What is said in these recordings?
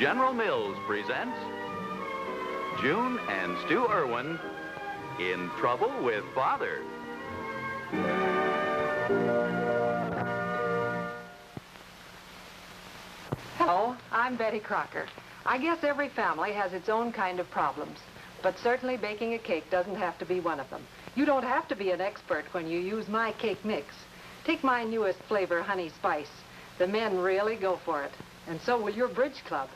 General Mills presents June and Stu Irwin in Trouble with Father. Hello, I'm Betty Crocker. I guess every family has its own kind of problems, but certainly baking a cake doesn't have to be one of them. You don't have to be an expert when you use my cake mix. Take my newest flavor, honey spice. The men really go for it, and so will your bridge club.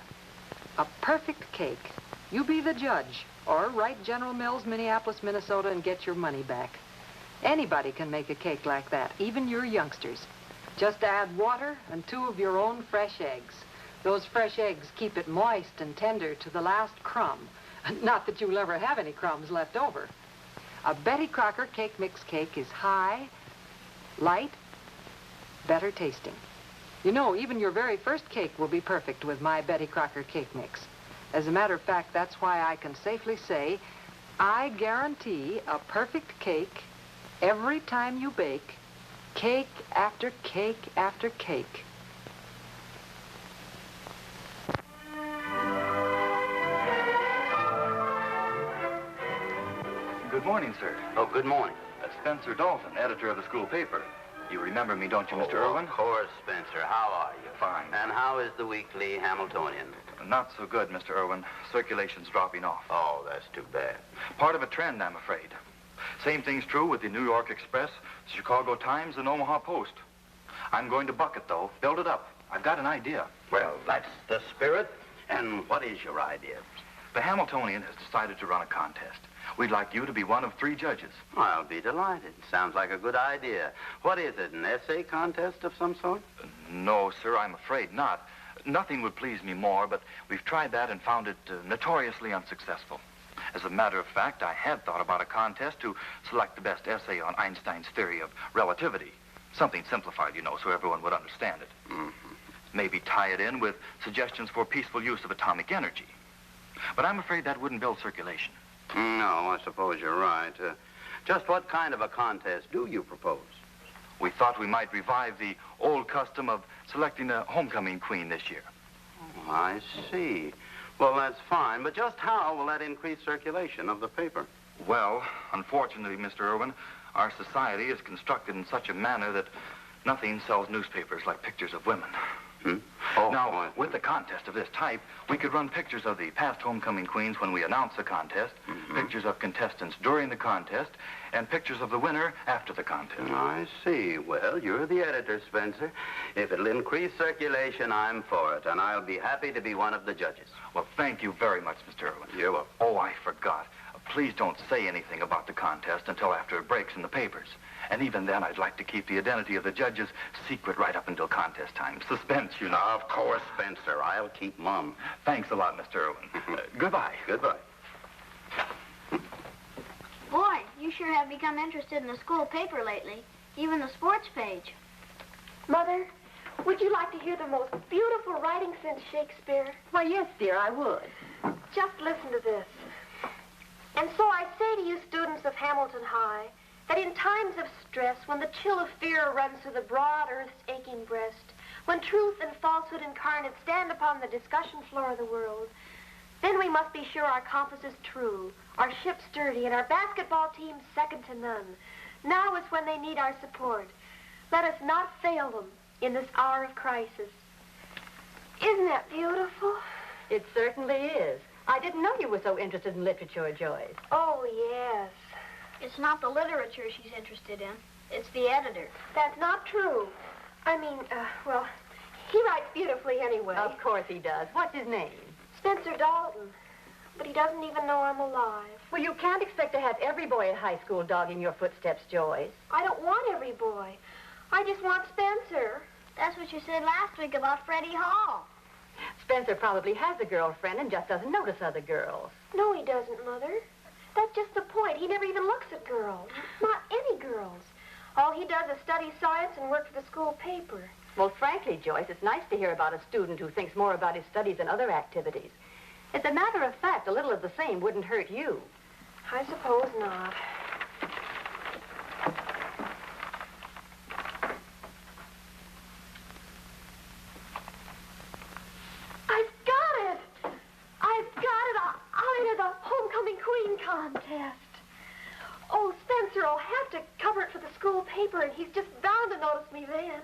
A perfect cake. You be the judge, or write General Mills, Minneapolis, Minnesota, and get your money back. Anybody can make a cake like that, even your youngsters. Just add water and 2 of your own fresh eggs. Those fresh eggs keep it moist and tender to the last crumb. Not that you'll ever have any crumbs left over. A Betty Crocker cake mix cake is high, light, better tasting. You know, even your very first cake will be perfect with my Betty Crocker cake mix. As a matter of fact, that's why I can safely say, I guarantee a perfect cake every time you bake, cake after cake after cake. Good morning, sir. Oh, good morning. Spencer Dalton, editor of the school paper. You remember me, don't you, Mr. Irwin? Of course, Spencer. How are you? Fine. And how is the weekly Hamiltonian? Not so good, Mr. Irwin. Circulation's dropping off. Oh, that's too bad. Part of a trend, I'm afraid. Same thing's true with the New York Express, the Chicago Times, and Omaha Post. I'm going to buck it, though. Build it up. I've got an idea. Well, that's the spirit. And what is your idea? The Hamiltonian has decided to run a contest. We'd like you to be one of 3 judges. I'll be delighted. Sounds like a good idea. What is it, an essay contest of some sort? No, sir, I'm afraid not. Nothing would please me more, but we've tried that and found it notoriously unsuccessful. As a matter of fact, I had thought about a contest to select the best essay on Einstein's theory of relativity. Something simplified, you know, so everyone would understand it. Mm-hmm. Maybe tie it in with suggestions for peaceful use of atomic energy. But I'm afraid that wouldn't build circulation. No, I suppose you're right. Just what kind of a contest do you propose? We thought we might revive the old custom of selecting a homecoming queen this year. Oh, I see. Well, that's fine, but just how will that increase circulation of the paper? Well, unfortunately, Mr. Irwin, our society is constructed in such a manner that nothing sells newspapers like pictures of women. Hmm? Oh, now, with a contest of this type, we could run pictures of the past homecoming queens when we announce the contest, pictures of contestants during the contest, and pictures of the winner after the contest. I see. Well, you're the editor, Spencer. If it'll increase circulation, I'm for it, and I'll be happy to be one of the judges. Well, thank you very much, Mr. Irwin. You're welcome. Oh, I forgot. Please don't say anything about the contest until after it breaks in the papers. And even then, I'd like to keep the identity of the judges secret right up until contest time. Suspense, you know. Of course, Spencer. I'll keep mum. Thanks a lot, Mr. Irwin. Goodbye. Goodbye. Boy, you sure have become interested in the school paper lately. Even the sports page. Mother, would you like to hear the most beautiful writing since Shakespeare? Why, yes, dear, I would. Just listen to this. And so I say to you students of Hamilton High, that in times of stress, when the chill of fear runs through the broad earth's aching breast, when truth and falsehood incarnate stand upon the discussion floor of the world, then we must be sure our compass is true, our ship sturdy, and our basketball team second to none. Now is when they need our support. Let us not fail them in this hour of crisis. Isn't that beautiful? It certainly is. I didn't know you were so interested in literature, Joyce. Oh, yes. It's not the literature she's interested in. It's the editor. That's not true. I mean, well, he writes beautifully anyway. Of course he does. What's his name? Spencer Dalton. But he doesn't even know I'm alive. Well, you can't expect to have every boy at high school dogging your footsteps, Joyce. I don't want every boy. I just want Spencer. That's what you said last week about Freddie Hall. Spencer probably has a girlfriend and just doesn't notice other girls. No, he doesn't, Mother. That's just the point. He never even looks at girls. Not any girls. All he does is study science and work for the school paper. Well, frankly, Joyce, it's nice to hear about a student who thinks more about his studies than other activities. As a matter of fact, a little of the same wouldn't hurt you. I suppose not. I've got it! paper, and he's just bound to notice me then.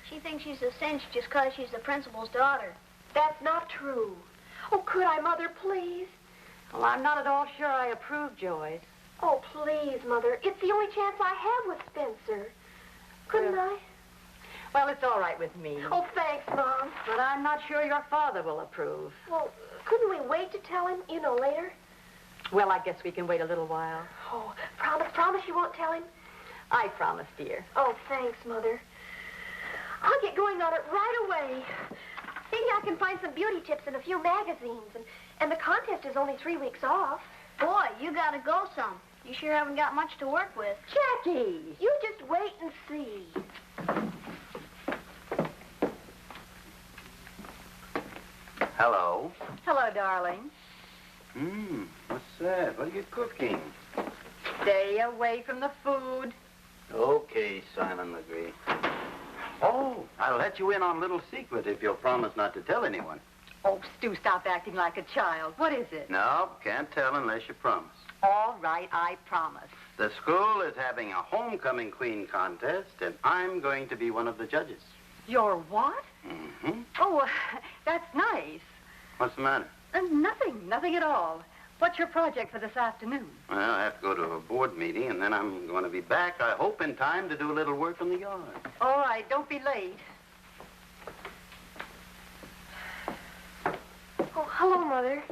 She thinks she's a cinch just because she's the principal's daughter. That's not true. Oh, could I, Mother, please? Well, I'm not at all sure I approve, Joyce. Oh, please, Mother. It's the only chance I have with Spencer. Couldn't I? Well, it's all right with me. Oh, thanks, Mom. But I'm not sure your father will approve. Well, couldn't we wait to tell him, later? Well, I guess we can wait a little while. Oh, promise you won't tell him? I promise, dear. Oh, thanks, Mother. I'll get going on it right away. Maybe I can find some beauty tips in a few magazines, and the contest is only 3 weeks off. Boy, you gotta go some. You sure haven't got much to work with. Jackie, you just wait and see. Hello. Hello, darling. What's that? What are you cooking? Stay away from the food. Okay, Simon Legree. Oh, I'll let you in on a little secret if you'll promise not to tell anyone. Oh, Stu, stop acting like a child. What is it? No, can't tell unless you promise. All right, I promise. The school is having a homecoming queen contest, and I'm going to be one of the judges. You're what? Mm-hmm. Oh, that's nice. What's the matter? Nothing at all. What's your project for this afternoon? Well, I have to go to a board meeting, and then I'm going to be back, I hope, in time to do a little work on the yard. All right, don't be late. Oh, hello, Mother.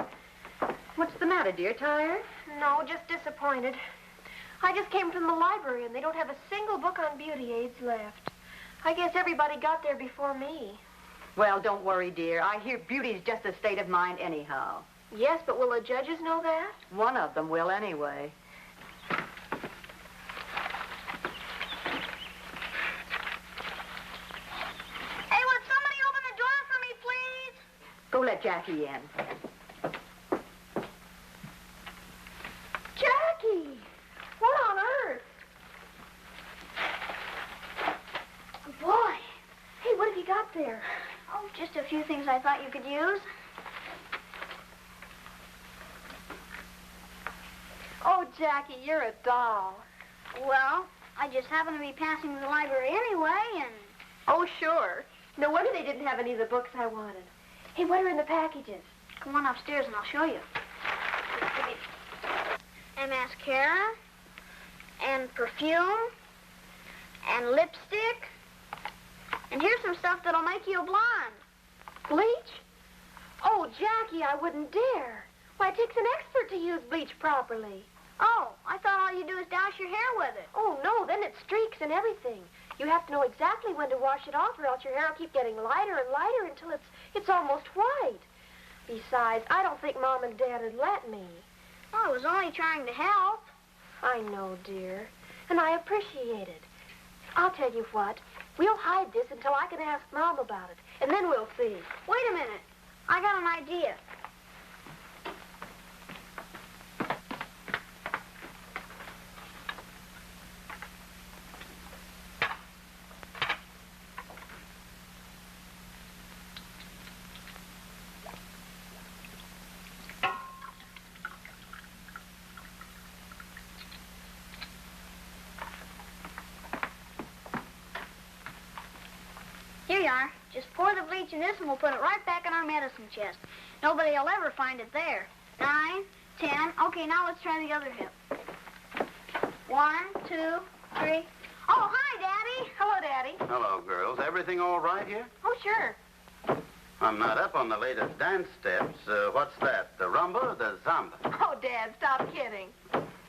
What's the matter, dear? Tired? No, just disappointed. I just came from the library, and they don't have a single book on beauty aids left. I guess everybody got there before me. Well, don't worry, dear. I hear beauty's just a state of mind anyhow. Yes, but will the judges know that? One of them will anyway. Hey, would somebody open the door for me, please? Go let Jackie in. Jackie! What on earth? Boy! Hey, what have you got there? Oh, just a few things I thought you could use. Oh, Jackie, you're a doll. Well, I just happen to be passing the library anyway, and... Oh, sure. No wonder they didn't have any of the books I wanted. Hey, what are in the packages? Come on upstairs and I'll show you. And mascara, and perfume, and lipstick. And here's some stuff that'll make you a blonde. Bleach? Oh, Jackie, I wouldn't dare. Why, it takes an expert to use bleach properly. Oh, I thought all you do is douse your hair with it. Oh, no, then it streaks and everything. You have to know exactly when to wash it off, or else your hair will keep getting lighter and lighter until it's almost white. Besides, I don't think Mom and Dad would let me. Oh, I was only trying to help. I know, dear, and I appreciate it. I'll tell you what. We'll hide this until I can ask Mom about it, and then we'll see. Wait a minute. I got an idea. Here you are. Just pour the bleach in this and we'll put it right back in our medicine chest. Nobody will ever find it there. 9, 10. Okay, now let's try the other hip. 1, 2, 3. Oh, hi, Daddy. Hello, Daddy. Hello, girls. Everything all right here? Oh, sure. I'm not up on the latest dance steps. What's that, the rumba or the zamba? Oh, Dad, stop kidding.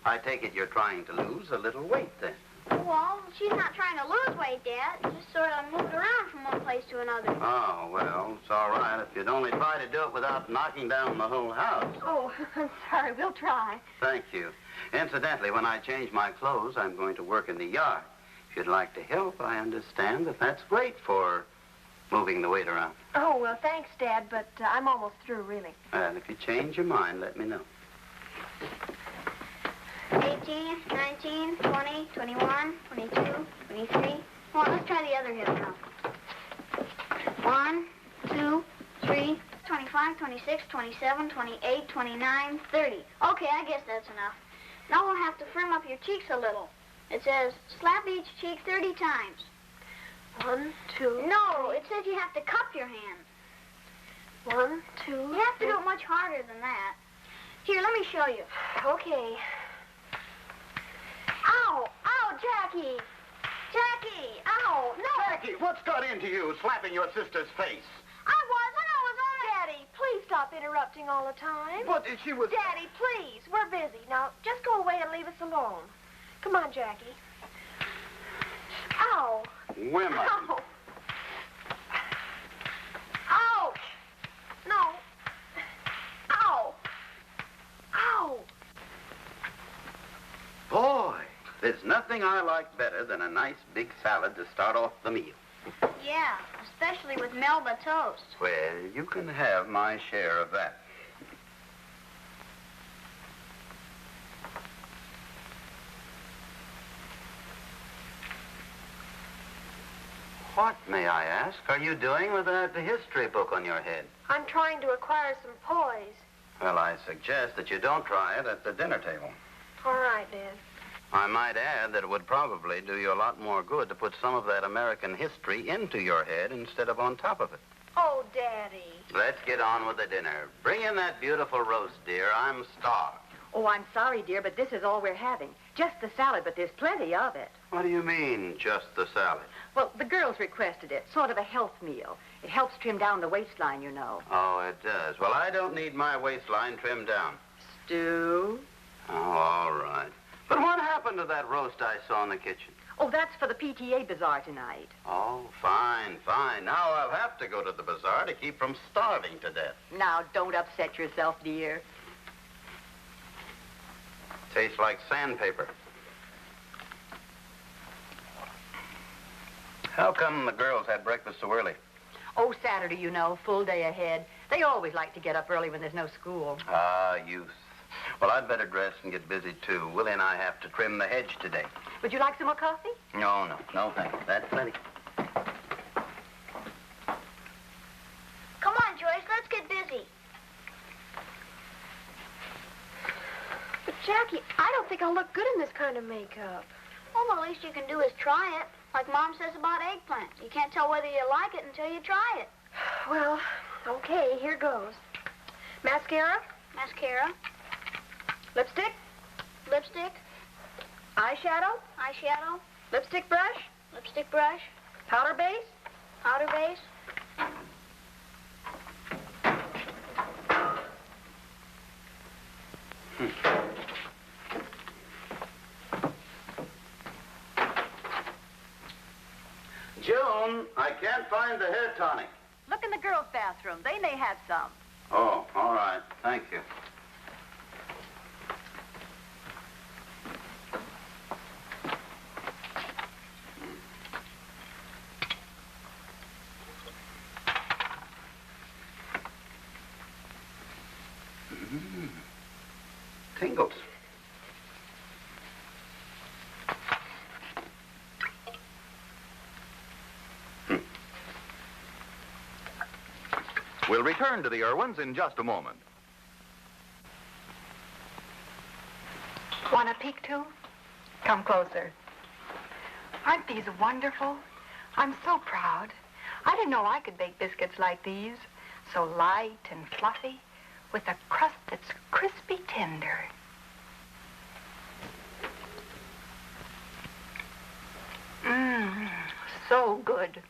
I take it you're trying to lose a little weight, then. Well, she's not trying to lose weight, Dad. Just sort of moved around from one place to another. Oh, well, it's all right if you'd only try to do it without knocking down the whole house. Oh, I'm sorry. We'll try. Thank you. Incidentally, when I change my clothes, I'm going to work in the yard. If you'd like to help, I understand that that's great for moving the weight around. Oh, well, thanks, Dad, but I'm almost through, really. And if you change your mind, let me know. 18, 19, 20, 21, 22, 23. Come on, let's try the other hip now. 1, 2, 3, 25, 26, 27, 28, 29, 30. Okay, I guess that's enough. Now we'll have to firm up your cheeks a little. It says, slap each cheek 30 times. 1, 2. No, it says you have to cup your hand. 1, 2. You have to do it much harder than that. Here, let me show you. Okay. Ow! Ow, Jackie! Jackie! Ow! No! Jackie, what's got into you slapping your sister's face? I was only... Daddy, please stop interrupting all the time. But she was... Daddy, please. We're busy. Now, just go away and leave us alone. Come on, Jackie. Ow! Women. Ow! Ouch! No. Ow! Ow! Boy, there's nothing I like better than a nice big salad to start off the meal. Yeah, especially with Melba toast. Well, you can have my share of that. What, may I ask, are you doing with that history book on your head? I'm trying to acquire some poise. Well, I suggest that you don't try it at the dinner table. All right, Dad. I might add that it would probably do you a lot more good to put some of that American history into your head instead of on top of it. Oh, Daddy. Let's get on with the dinner. Bring in that beautiful roast, dear. I'm starved. Oh, I'm sorry, dear, but this is all we're having. Just the salad, but there's plenty of it. What do you mean, just the salad? Well, the girls requested it, sort of a health meal. It helps trim down the waistline, you know. Oh, it does. Well, I don't need my waistline trimmed down. Stew? Oh, all right. But what happened to that roast I saw in the kitchen? Oh, that's for the PTA bazaar tonight. Oh, fine, fine. Now I'll have to go to the bazaar to keep from starving to death. Now, don't upset yourself, dear. Tastes like sandpaper. How come the girls had breakfast so early? Oh, Saturday, you know, full day ahead. They always like to get up early when there's no school. Ah, youth. Well, I'd better dress and get busy, too. Willie and I have to trim the hedge today. Would you like some more coffee? No, thanks. That's plenty. Come on, Joyce, let's get busy. But, Jackie, I don't think I'll look good in this kind of makeup. Well, the least you can do is try it. Like Mom says about eggplants. You can't tell whether you like it until you try it. Well, okay, here goes. Mascara, Mascara, lipstick, lipstick, eyeshadow, eyeshadow, lipstick brush, lipstick brush, powder base. powder base. June, I can't find the hair tonic. Look in the girls' bathroom. They may have some. Oh, all right. Thank you. Tingles. We'll return to the Irwins in just a moment. Want a peek, too? Come closer. Aren't these wonderful? I'm so proud. I didn't know I could bake biscuits like these. So light and fluffy, with a crust that's crispy tender. Mmm, so good.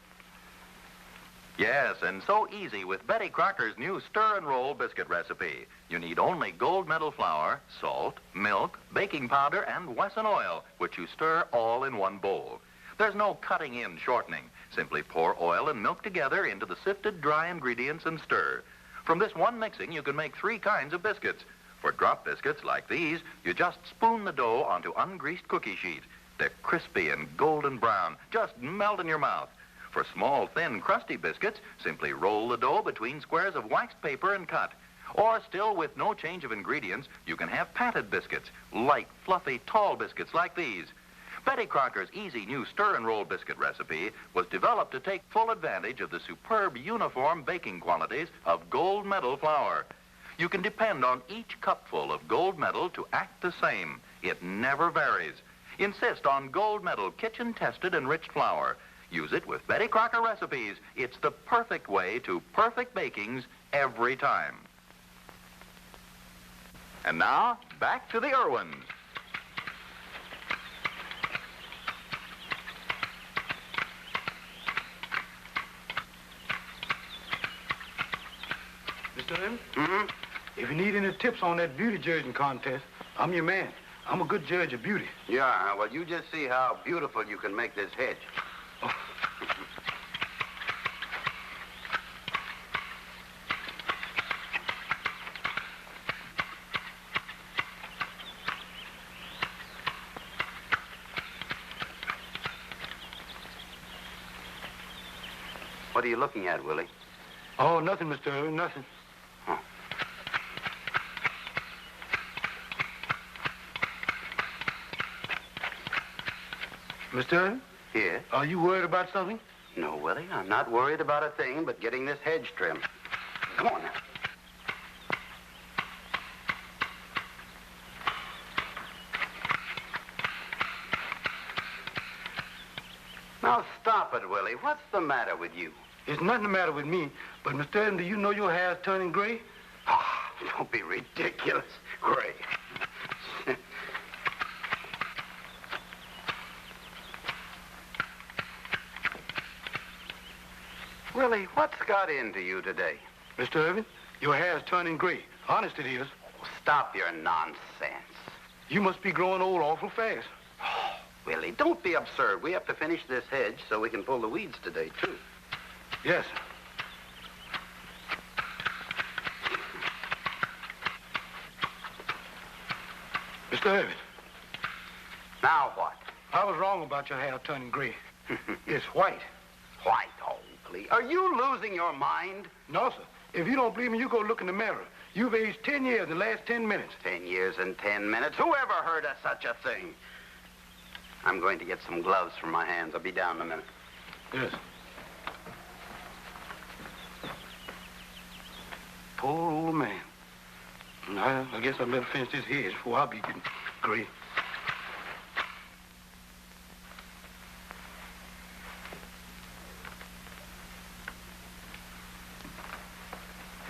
Yes, and so easy with Betty Crocker's new stir and roll biscuit recipe. You need only gold medal flour, salt, milk, baking powder, and Wesson oil, which you stir all in one bowl. There's no cutting in shortening. Simply pour oil and milk together into the sifted dry ingredients and stir. From this one mixing, you can make 3 kinds of biscuits. For drop biscuits like these, you just spoon the dough onto ungreased cookie sheet. They're crispy and golden brown, just melt in your mouth. For small, thin, crusty biscuits, simply roll the dough between squares of waxed paper and cut. Or still with no change of ingredients, you can have patted biscuits, light, fluffy, tall biscuits like these. Betty Crocker's easy new stir and roll biscuit recipe was developed to take full advantage of the superb uniform baking qualities of gold medal flour. You can depend on each cupful of gold medal to act the same. It never varies. Insist on gold medal kitchen-tested enriched flour. Use it with Betty Crocker recipes. It's the perfect way to perfect bakings every time. And now, back to the Irwins. Mr. Irwin? Mm-hmm. If you need any tips on that beauty judging contest, I'm your man. I'm a good judge of beauty. Yeah, well, you just see how beautiful you can make this hedge. What are you looking at, Willie? Oh, nothing, Mr. Irwin, nothing. Huh. Mr. Irwin, Yes? are you worried about something? No, Willie, I'm not worried about a thing but getting this hedge trimmed. Come on now. Now stop it, Willie. What's the matter with you? There's nothing the matter with me, but Mr. Irwin, do you know your hair's turning gray? Ah, don't be ridiculous, Gray. Willie, what's got into you today? Mr. Irwin, your hair's turning gray. Honest it is. Stop your nonsense. You must be growing old awful fast. Willie, don't be absurd. We have to finish this hedge so we can pull the weeds today, too. Yes. Mr. Irwin, Now what? I was wrong about your hair turning gray. It's white. White, Oakley. Are you losing your mind? No, sir. If you don't believe me, you go look in the mirror. You've aged 10 years in the last 10 minutes. 10 years and 10 minutes. Who ever heard of such a thing? I'm going to get some gloves for my hands. I'll be down in a minute. Yes. Poor old man. I guess I better finish this hedge before I'll be getting gray.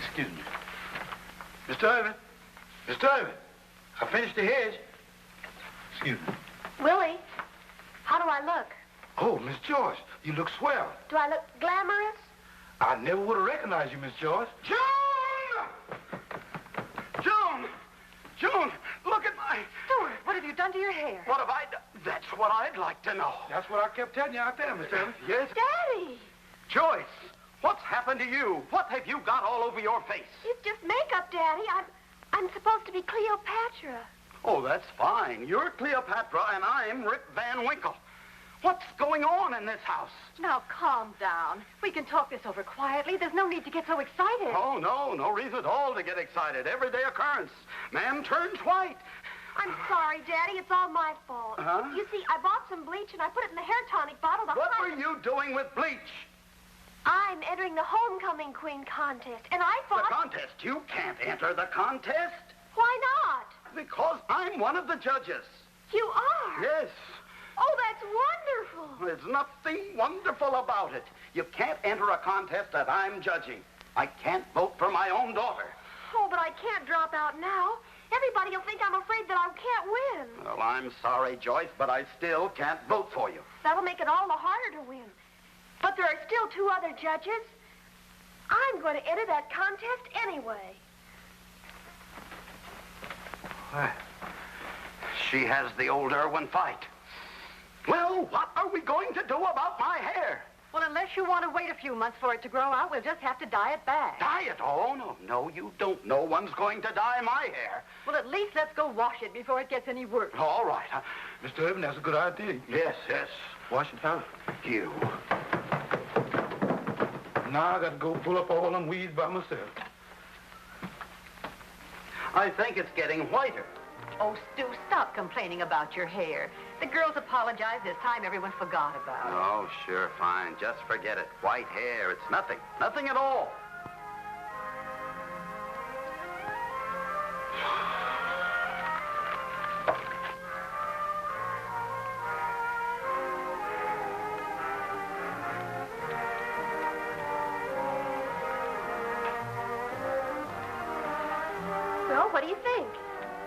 Excuse me. Mr. Irwin. Mr. Irwin. I finished the hedge. Excuse me. Willie, how do I look? Oh, Miss Joyce, you look swell. Do I look glamorous? I never would have recognized you, Miss Joyce. Joan! Joan! Joan, look at my... Stuart, what have you done to your hair? What have I done? That's what I'd like to know. That's what I kept telling you out there, Mr. Irwin. Yes? Daddy, Joyce, what's happened to you? What have you got all over your face? it's just makeup, Daddy. I'm supposed to be Cleopatra. Oh, that's fine. You're Cleopatra and I'm Rip Van Winkle. What's going on in this house? Now, calm down. We can talk this over quietly. There's no need to get so excited. Oh, no reason at all to get excited. Everyday occurrence. Man turns white. I'm sorry, Daddy. It's all my fault. Huh? You see, I bought some bleach and I put it in the hair tonic bottle to What hide were it. you doing with bleach? I'm entering the homecoming queen contest, and I The thought... contest. You can't enter the contest Why not? because I'm one of the judges. You are? Yes. Oh, that's wonderful. There's nothing wonderful about it. You can't enter a contest that I'm judging. I can't vote for my own daughter. Oh, but I can't drop out now. Everybody will think I'm afraid that I can't win. Well, I'm sorry, Joyce, but I still can't vote for you. That'll make it all the harder to win. But there are still 2 other judges. I'm going to enter that contest anyway. She has the old Irwin fight. Well, what are we going to do about my hair? Well, unless you want to wait a few months for it to grow out, we'll just have to dye it back. Dye it? Oh, no, you don't. No one's going to dye my hair. Well, at least let's go wash it before it gets any worse. All right. Mr. Irwin, that's a good idea. Yes. Wash it out. You. Now I got to go pull up all them weeds by myself. I think it's getting whiter. Oh, Stu, stop complaining about your hair. The girls apologized this time. Everyone forgot about it. Oh, sure, fine. Just forget it. White hair, it's nothing. Nothing at all. What do you think?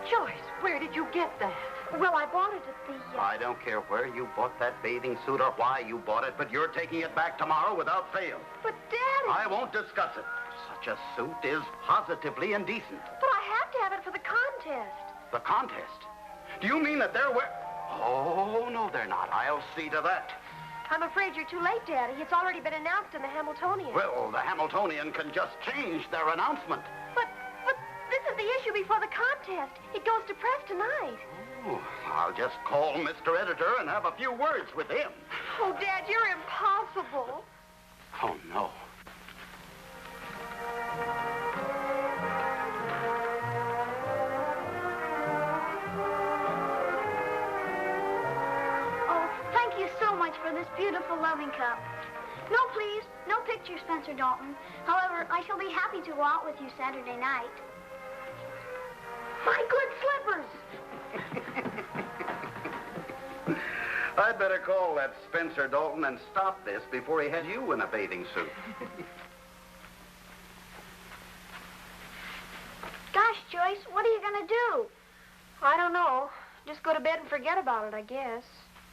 Joyce, where did you get that? Well, I bought it at the... I don't care where you bought that bathing suit or why you bought it, but you're taking it back tomorrow without fail. But, Daddy... I won't discuss it. Such a suit is positively indecent. But I have to have it for the contest. The contest? Do you mean that they're Oh, no, they're not. I'll see to that. I'm afraid you're too late, Daddy. It's already been announced in the Hamiltonian. Well, the Hamiltonian can just change their announcement. But this is the issue before the contest. It goes to press tonight. Oh, I'll just call Mr. Editor and have a few words with him. Oh, Dad, you're impossible. Oh, no. Oh, thank you so much for this beautiful loving cup. No, please. No picture, Spencer Dalton. However, I shall be happy to go out with you Saturday night. My good slippers. I'd better call that Spencer Dalton and stop this before he had you in a bathing suit. Gosh, Joyce, what are you going to do? I don't know. Just go to bed and forget about it, I guess.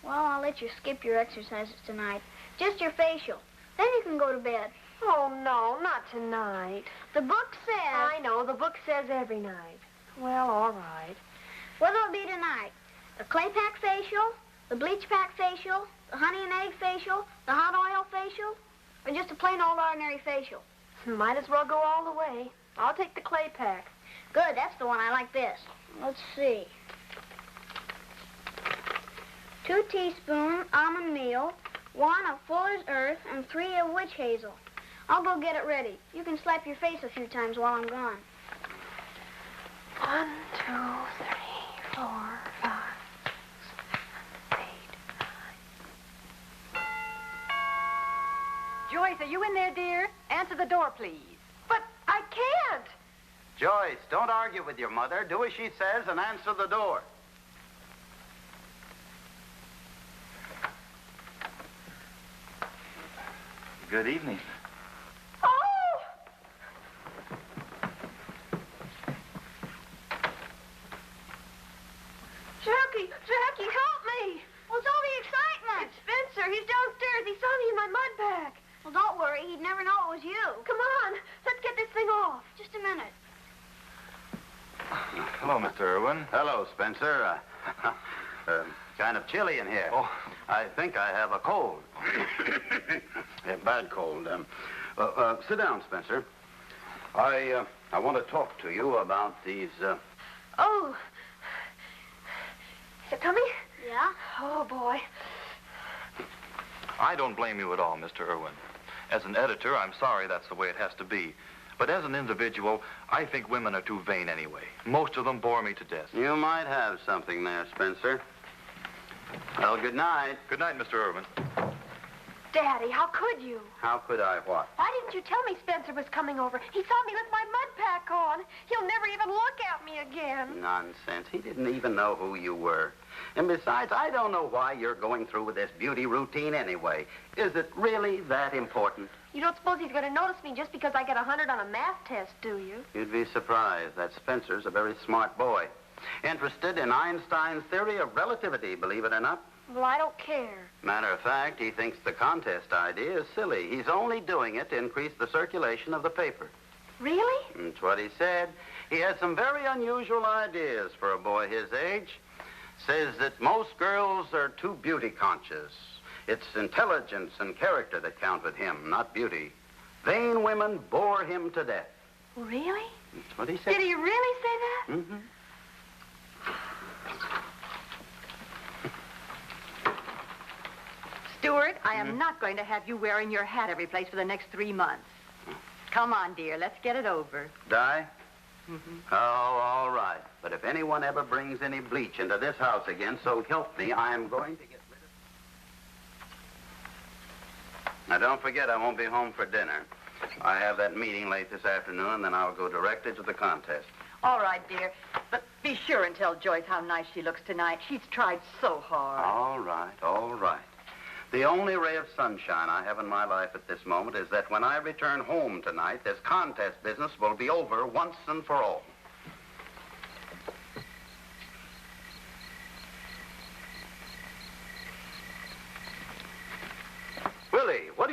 Well, I'll let you skip your exercises tonight. Just your facial. Then you can go to bed. Oh, no, not tonight. The book says... I know, the book says every night. Well, all right. What'll it be tonight? The clay pack facial? The bleach pack facial? The honey and egg facial? The hot oil facial? Or just a plain old ordinary facial? Might as well go all the way. I'll take the clay pack. Good, that's the one I like this. Let's see. 2 teaspoons almond meal, 1 of Fuller's Earth, and 3 of witch hazel. I'll go get it ready. You can slap your face a few times while I'm gone. 1, 2, 3, 4, 5, 6, 7, 8, 9. Joyce, are you in there, dear? Answer the door, please. But I can't. Joyce, don't argue with your mother. Do as she says and answer the door. Good evening. Oh! Jackie, help me! What's all the excitement? It's Spencer. He's downstairs. He saw me in my mud bag. Well, don't worry. He'd never know it was you. Come on. Let's get this thing off. Just a minute. Hello, Mr. Irwin. Hello, Spencer. Kind of chilly in here. Oh. I think I have a cold. A bad cold. Sit down, Spencer. I want to talk to you about these... Oh. Is it coming? Yeah? Oh, boy. I don't blame you at all, Mr. Irwin. As an editor, I'm sorry that's the way it has to be. But as an individual, I think women are too vain anyway. Most of them bore me to death. You might have something there, Spencer. Well, good night. Good night, Mr. Irwin. Daddy, how could you? How could I what? Why didn't you tell me Spencer was coming over? He saw me with my mud pack on. He'll never even look at me again. Nonsense. He didn't even know who you were. And besides, I don't know why you're going through with this beauty routine anyway. Is it really that important? You don't suppose he's going to notice me just because I get 100 on a math test, do you? You'd be surprised. That Spencer's a very smart boy. Interested in Einstein's theory of relativity, believe it or not. Well, I don't care. Matter of fact, he thinks the contest idea is silly. He's only doing it to increase the circulation of the paper. Really? That's what he said. He has some very unusual ideas for a boy his age. Says that most girls are too beauty conscious. It's intelligence and character that count with him, not beauty. Vain women bore him to death. Really? That's what he said. Did he really say that? Mm-hmm. Stuart, I am not going to have you wearing your hat every place for the next 3 months. Come on, dear. Let's get it over. Die? Mm-hmm. Oh, all right. But if anyone ever brings any bleach into this house again, so help me, I am going to get rid of it. Now, don't forget, I won't be home for dinner. I have that meeting late this afternoon, and then I'll go directly to the contest. All right, dear. But be sure and tell Joyce how nice she looks tonight. She's tried so hard. All right, all right. The only ray of sunshine I have in my life at this moment is that when I return home tonight, this contest business will be over once and for all.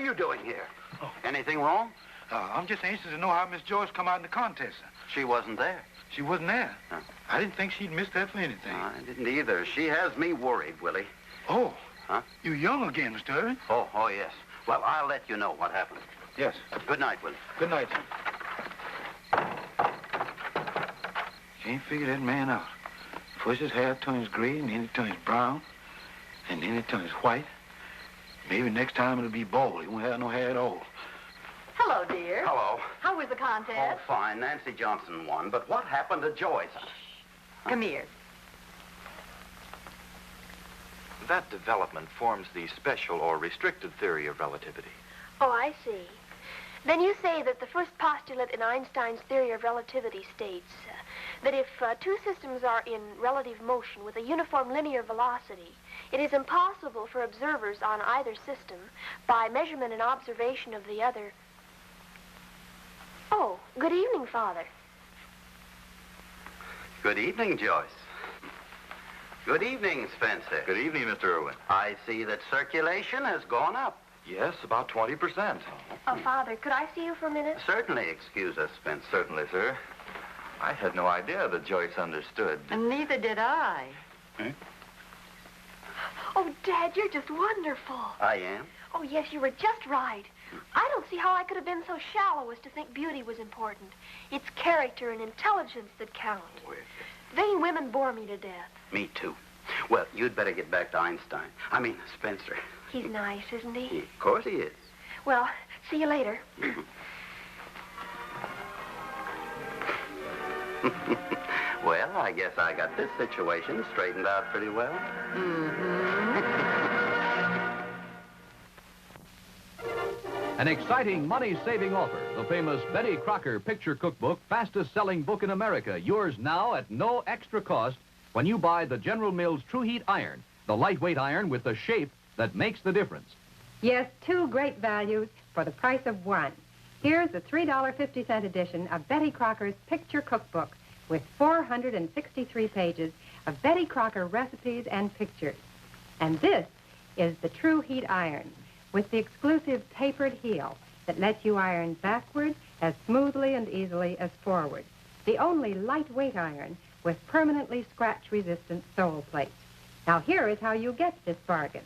you doing here? Oh. Anything wrong? I'm just anxious to know how Miss Joyce come out in the contest. She wasn't there. She wasn't there? Huh. I didn't think she'd miss that for anything. I didn't either. She has me worried, Willie. Oh. Huh? You young again, Mr. Irving? Oh, yes. Well, I'll let you know what happened. Yes. Good night, Willie. Good night, sir. Can't figure that man out. First his hair turns gray, and then it turns brown, and then it turns white. Maybe next time it'll be bald. He won't have no hair at all. Hello, dear. Hello. How was the Oh, contest? fine. Nancy Johnson won. But what happened to Joyce? Come here. That development forms the special or restricted theory of relativity. Oh, I see. Then you say that the first postulate in Einstein's theory of relativity states that if two systems are in relative motion with a uniform linear velocity, it is impossible for observers on either system, by measurement and observation of the other. Oh, good evening, Father. Good evening, Joyce. Good evening, Spencer. Good evening, Mr. Irwin. I see that circulation has gone up. Yes, about 20%. Oh, Father, could I see you for a minute? Certainly, excuse us, Spencer. Certainly, sir. I had no idea that Joyce understood. And neither did I. Oh, Dad, you're just wonderful. I am? Oh, yes, you were just right. I don't see how I could have been so shallow as to think beauty was important. It's character and intelligence that count. Vain women bore me to death. Me too. Well, you'd better get back to Einstein. I mean, Spencer. He's nice, isn't he? Of course he is. Well, see you later. Well, I guess I got this situation straightened out pretty well. An exciting money-saving offer. The famous Betty Crocker Picture Cookbook, fastest-selling book in America. Yours now at no extra cost when you buy the General Mills True Heat Iron, the lightweight iron with the shape that makes the difference. Yes, two great values for the price of one. Here's the $3.50 edition of Betty Crocker's Picture Cookbook with 463 pages of Betty Crocker recipes and pictures. And this is the True Heat Iron with the exclusive tapered heel that lets you iron backward as smoothly and easily as forward. The only lightweight iron with permanently scratch-resistant sole plates. Now here is how you get this bargain.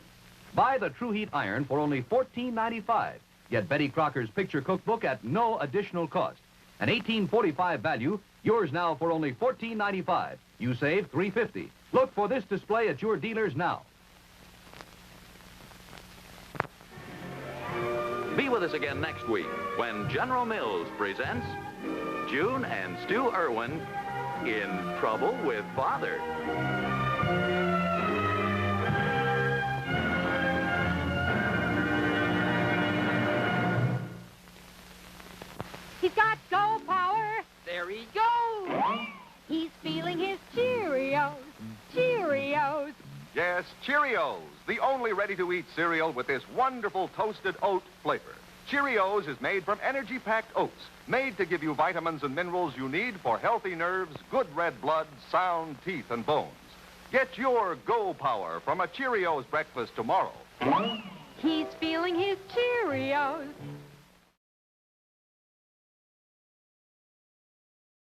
Buy the True Heat Iron for only $14.95. Get Betty Crocker's Picture Cookbook at no additional cost. An $18.45 value, yours now for only $14.95. You save $3.50. Look for this display at your dealers now. Be with us again next week when General Mills presents June and Stu Irwin in Trouble with Father. He's got go power. There he goes. He's feeling his Cheerios. Cheerios. Yes, Cheerios, the only ready-to-eat cereal with this wonderful toasted oat flavor. Cheerios is made from energy-packed oats, made to give you vitamins and minerals you need for healthy nerves, good red blood, sound teeth and bones. Get your go power from a Cheerios breakfast tomorrow. He's feeling his Cheerios.